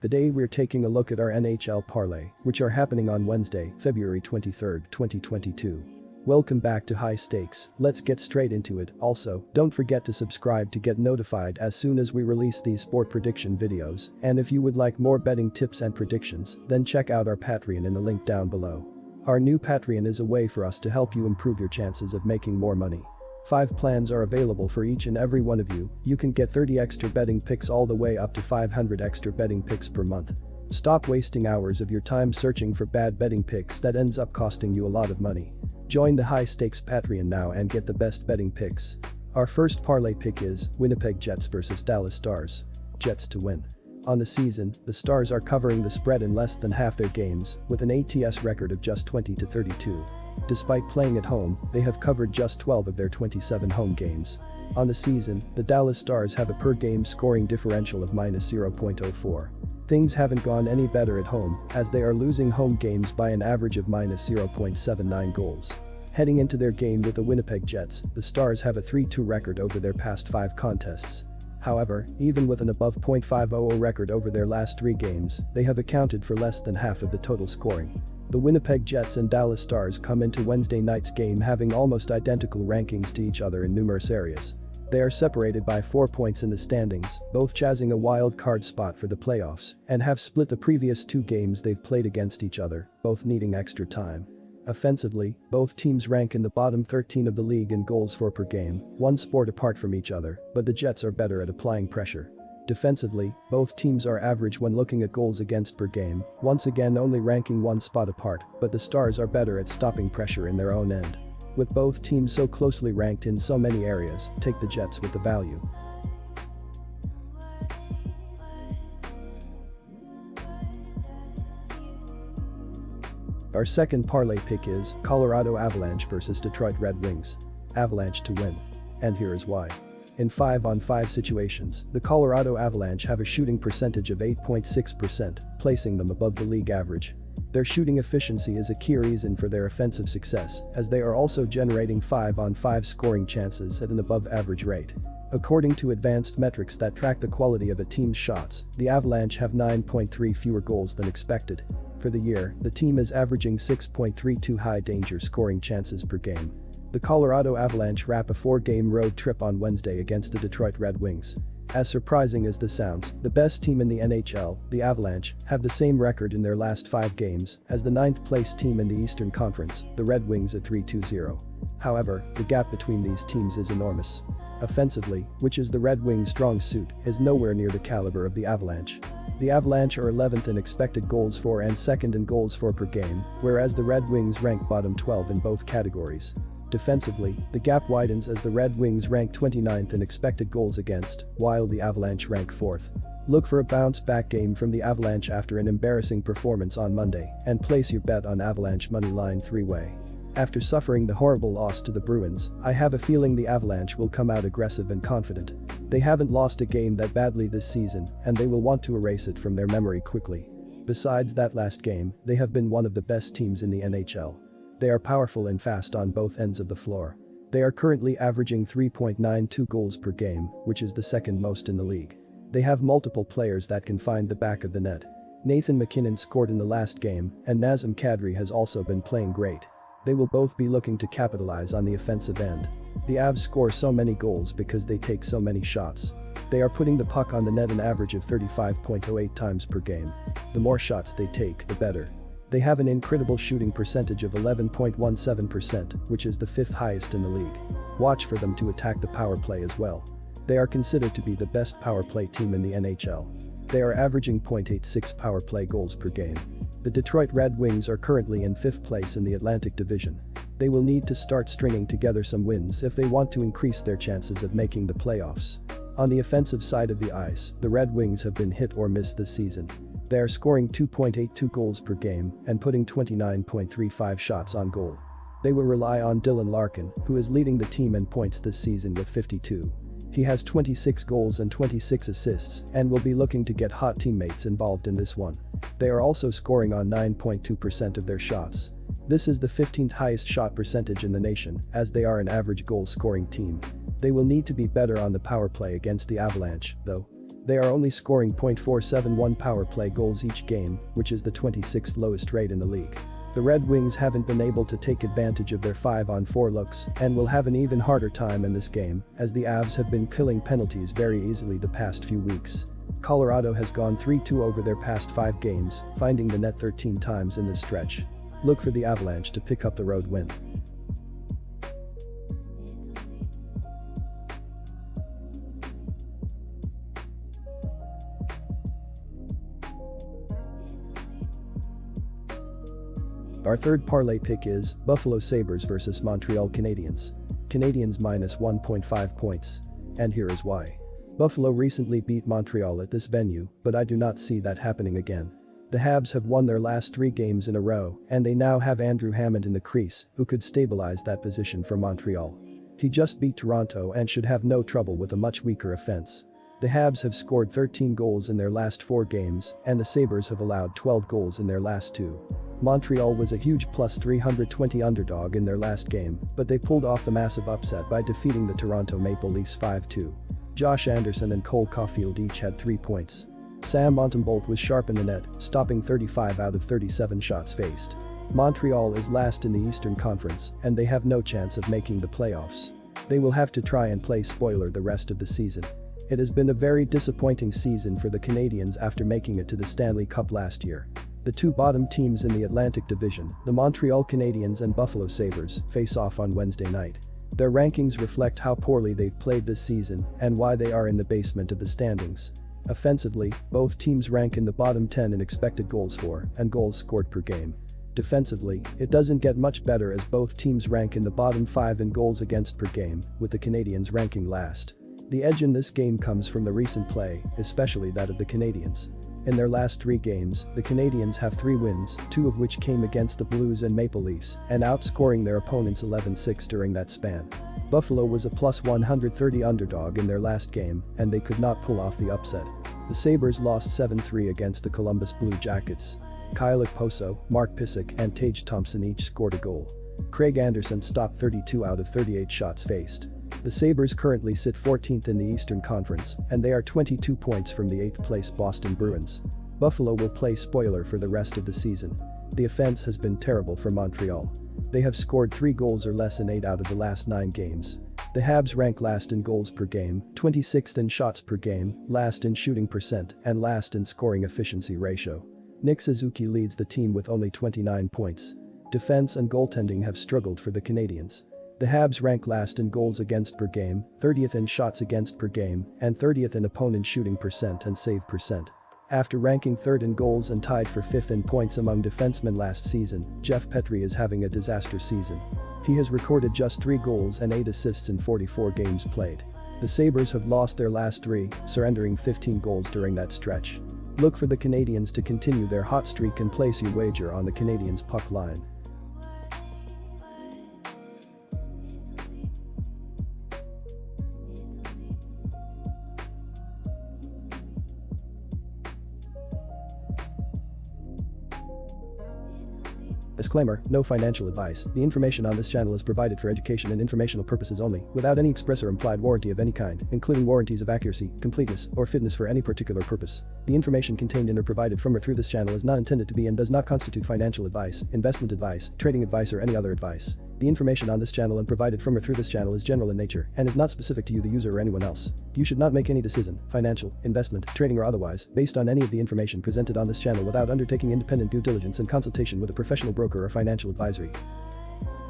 Today we're taking a look at our NHL Parlay, which are happening on Wednesday, February 23, 2022. Welcome back to High Stakes, let's get straight into it. Also, don't forget to subscribe to get notified as soon as we release these sport prediction videos, and if you would like more betting tips and predictions, then check out our Patreon in the link down below. Our new Patreon is a way for us to help you improve your chances of making more money. 5 plans are available for each and every one of you. You can get 30 extra betting picks all the way up to 500 extra betting picks per month. Stop wasting hours of your time searching for bad betting picks that ends up costing you a lot of money. Join the High Stakes Patreon now and get the best betting picks. Our first parlay pick is Winnipeg Jets vs Dallas Stars. Jets to win. On the season, the Stars are covering the spread in less than half their games, with an ATS record of just 20-32. Despite playing at home, they have covered just 12 of their 27 home games. On the season, the Dallas Stars have a per-game scoring differential of -0.04. Things haven't gone any better at home, as they are losing home games by an average of -0.79 goals. Heading into their game with the Winnipeg Jets, the Stars have a 3-2 record over their past 5 contests. However, even with an above .500 record over their last 3 games, they have accounted for less than half of the total scoring. The Winnipeg Jets and Dallas Stars come into Wednesday night's game having almost identical rankings to each other in numerous areas. They are separated by 4 points in the standings, both chasing a wild card spot for the playoffs, and have split the previous 2 games they've played against each other, both needing extra time. Offensively, both teams rank in the bottom 13 of the league in goals for per game, one sport apart from each other, but the Jets are better at applying pressure. Defensively, both teams are average when looking at goals against per game, once again only ranking one spot apart, but the Stars are better at stopping pressure in their own end. With both teams so closely ranked in so many areas, take the Jets with the value. Our second parlay pick is Colorado Avalanche vs Detroit Red Wings. Avalanche to win. And here is why. In 5-on-5 situations, the Colorado Avalanche have a shooting percentage of 8.6%, placing them above the league average. Their shooting efficiency is a key reason for their offensive success, as they are also generating 5-on-5 scoring chances at an above-average rate. According to advanced metrics that track the quality of a team's shots, the Avalanche have 9.3 fewer goals than expected. For the year, the team is averaging 6.32 high-danger scoring chances per game. The Colorado Avalanche wrap a 4-game road trip on Wednesday against the Detroit Red Wings. As surprising as this sounds, the best team in the NHL, the Avalanche, have the same record in their last 5 games as the 9th-place team in the Eastern Conference, the Red Wings at 3-2-0. However, the gap between these teams is enormous. Offensively, which is the Red Wings' strong suit, is nowhere near the caliber of the Avalanche. The Avalanche are 11th in expected goals for and 2nd in goals for per game, whereas the Red Wings rank bottom 12 in both categories. Defensively, the gap widens as the Red Wings rank 29th in expected goals against, while the Avalanche rank 4th. Look for a bounce-back game from the Avalanche after an embarrassing performance on Monday, and place your bet on Avalanche moneyline 3-way. After suffering the horrible loss to the Bruins, I have a feeling the Avalanche will come out aggressive and confident. They haven't lost a game that badly this season, and they will want to erase it from their memory quickly. Besides that last game, they have been one of the best teams in the NHL. They are powerful and fast on both ends of the floor. They are currently averaging 3.92 goals per game, which is the 2nd most in the league. They have multiple players that can find the back of the net. Nathan MacKinnon scored in the last game, and Nazem Kadri has also been playing great. They will both be looking to capitalize on the offensive end. The Avs score so many goals because they take so many shots. They are putting the puck on the net an average of 35.08 times per game. The more shots they take, the better. They have an incredible shooting percentage of 11.17%, which is the 5th highest in the league. Watch for them to attack the power play as well. They are considered to be the best power play team in the NHL. They are averaging .86 power play goals per game. The Detroit Red Wings are currently in 5th place in the Atlantic Division. They will need to start stringing together some wins if they want to increase their chances of making the playoffs. On the offensive side of the ice, the Red Wings have been hit or miss this season. They are scoring 2.82 goals per game and putting 29.35 shots on goal. They will rely on Dylan Larkin, who is leading the team in points this season with 52. He has 26 goals and 26 assists and will be looking to get hot teammates involved in this one. They are also scoring on 9.2% of their shots. This is the 15th highest shot percentage in the nation, as they are an average goal-scoring team. They will need to be better on the power play against the Avalanche, though. They are only scoring .471 power play goals each game, which is the 26th lowest rate in the league. The Red Wings haven't been able to take advantage of their 5-on-4 looks and will have an even harder time in this game, as the Avs have been killing penalties very easily the past few weeks. Colorado has gone 3-2 over their past 5 games, finding the net 13 times in this stretch. Look for the Avalanche to pick up the road win. Our third parlay pick is Buffalo Sabres versus Montreal Canadiens. Canadiens minus 1.5 points. And here is why. Buffalo recently beat Montreal at this venue, but I do not see that happening again. The Habs have won their last 3 games in a row, and they now have Andrew Hammond in the crease, who could stabilize that position for Montreal. He just beat Toronto and should have no trouble with a much weaker offense. The Habs have scored 13 goals in their last 4 games, and the Sabres have allowed 12 goals in their last 2. Montreal was a huge plus 320 underdog in their last game, but they pulled off the massive upset by defeating the Toronto Maple Leafs 5-2. Josh Anderson and Cole Caulfield each had 3 points. Sam Montembeault was sharp in the net, stopping 35 out of 37 shots faced. Montreal is last in the Eastern Conference, and they have no chance of making the playoffs. They will have to try and play spoiler the rest of the season. It has been a very disappointing season for the Canadiens after making it to the Stanley Cup last year. The 2 bottom teams in the Atlantic Division, the Montreal Canadiens and Buffalo Sabres, face off on Wednesday night. Their rankings reflect how poorly they've played this season and why they are in the basement of the standings. Offensively, both teams rank in the bottom 10 in expected goals for and goals scored per game. Defensively, it doesn't get much better as both teams rank in the bottom 5 in goals against per game, with the Canadiens ranking last. The edge in this game comes from the recent play, especially that of the Canadiens. In their last 3 games, the Canadiens have 3 wins, 2 of which came against the Blues and Maple Leafs, and outscoring their opponents 11-6 during that span. Buffalo was a plus 130 underdog in their last game, and they could not pull off the upset. The Sabres lost 7-3 against the Columbus Blue Jackets. Kyle Okposo, Mark Pysyk and Tage Thompson each scored a goal. Craig Anderson stopped 32 out of 38 shots faced. The Sabres currently sit 14th in the Eastern Conference, and they are 22 points from the 8th place Boston Bruins. Buffalo will play spoiler for the rest of the season. The offense has been terrible for Montreal. They have scored 3 goals or less in 8 out of the last 9 games. The Habs rank last in goals per game, 26th in shots per game, last in shooting percent, and last in scoring efficiency ratio. Nick Suzuki leads the team with only 29 points. Defense and goaltending have struggled for the Canadiens. The Habs rank last in goals against per game, 30th in shots against per game, and 30th in opponent shooting percent and save percent. After ranking 3rd in goals and tied for 5th in points among defensemen last season, Jeff Petrie is having a disaster season. He has recorded just 3 goals and 8 assists in 44 games played. The Sabres have lost their last 3, surrendering 15 goals during that stretch. Look for the Canadiens to continue their hot streak and place your wager on the Canadiens puck line. Disclaimer, no financial advice. The information on this channel is provided for education and informational purposes only, without any express or implied warranty of any kind, including warranties of accuracy, completeness, or fitness for any particular purpose. The information contained in or provided from or through this channel is not intended to be and does not constitute financial advice, investment advice, trading advice or any other advice. The information on this channel and provided from or through this channel is general in nature and is not specific to you the user or anyone else. You should not make any decision, financial, investment, trading or otherwise, based on any of the information presented on this channel without undertaking independent due diligence and consultation with a professional broker or financial advisory.